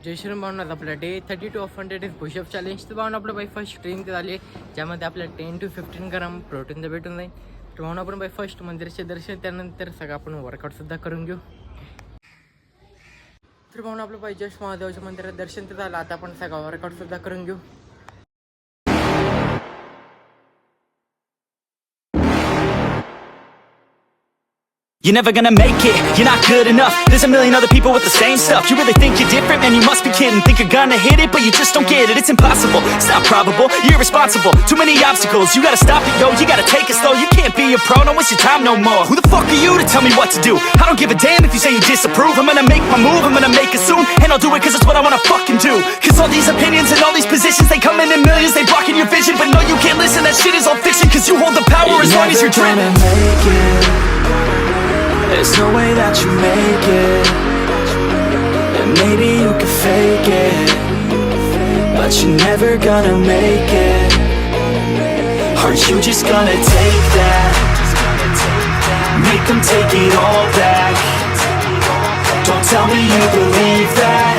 जय श्रीराम भावनात आपल्या day 32 of 100 days pushup challenge. तर भावना आपलं बाई फर्स्ट ट्रेनिंग झाली आहे, ज्यामध्ये आपल्याला 10 to 15 ग्राम प्रोटीन भेटून जाईल. तर भावना आपण बाई फर्स्ट मंदिराचे दर्शन, त्यानंतर सगळं आपण वर्कआउटसुद्धा करून घेऊ. तर भावना आपलं बाई जस्ट महादेवाच्या मंदिरात दर्शन तर झालं, आता आपण सगळं वर्कआउटसुद्धा करून घेऊ. You're never gonna make it, you're not good enough. There's a million other people with the same stuff. You really think you're different? Man, you must be kidding. Think you're gonna hit it, but you just don't get it. It's impossible, it's not probable, you're irresponsible. Too many obstacles, you gotta stop it, yo. You gotta take it slow, you can't be a pro. Don't waste your time no more. Who the fuck are you to tell me what to do? I don't give a damn if you say you disapprove. I'm gonna make my move, I'm gonna make it soon. And I'll do it cause it's what I wanna fucking do. Cause all these opinions and all these positions, they come in millions, they blocking your vision. But no, you can't listen, that shit is all fiction. Cause you hold the power as long as you're driven. There's no way that you make it. And maybe you can fake it, but you're never gonna make it. Are you just gonna take that? Make them take it all back. Don't tell me you believe that.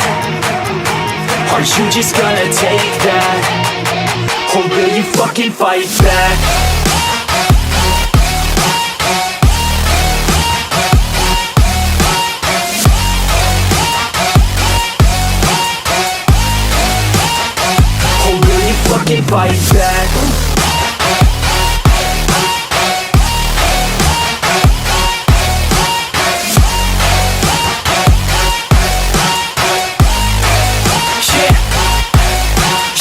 Are you just gonna take that? Or will you fucking fight back? Fight back.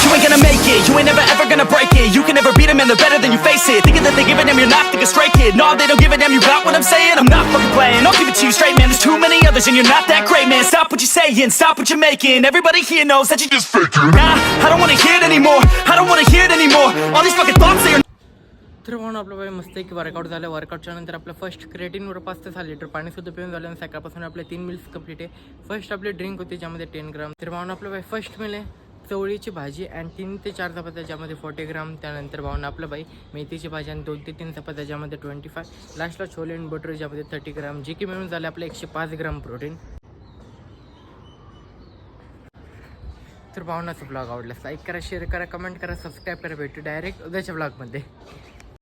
You ain't gonna make it, you ain't never ever gonna break it. You can never beat them and they're better than you face it. Thinking that they give a damn, you're not thinking straight, kid. No, they don't give a damn, you got what I'm saying? I'm not fucking playing, I'll give it to you straight, man. There's too many others and you're not that great, man. Stop what you're saying, stop what you're making. Everybody here knows that you just faking. Nah, I don't wanna hear it anymore, I don't wanna hear it anymore. All these fucking thoughts, they are. तर म्हणून आपलं by मस्त एक workout झालं. वर्कआउटच्या नंतर आपलं first क्रिएटिनवर 5 ते 6 litre पाणीसुद्धा पिऊन झालं आणि सकाळपासून आपले 3 मील्स कंप्लीट आहे. फर्स्ट आपली ड्रिंक होती, ज्यामध्ये 10 ग्राम. तर म्हणून आपलं बाई फर्स्ट मील आहे चवळीची भाजी आणि 3 ते 4 चपात्या, ज्यामध्ये 40 ग्राम. त्यानंतर भावना आपलं बाई मेथीची भाजी आणि 2 ते 3 चपात्या, ज्यामध्ये 25. लास्टला छोले आणि बटर, ज्यामध्ये 30 ग्राम, जे की मिळून झाले आपलं 105 ग्राम प्रोटीन. तर भावनाचा ब्लॉग आवडला, लाईक करा, शेअर करा, कमेंट करा, सबस्क्राईब करा. भेटू डायरेक्ट उद्याच्या ब्लॉगमध्ये.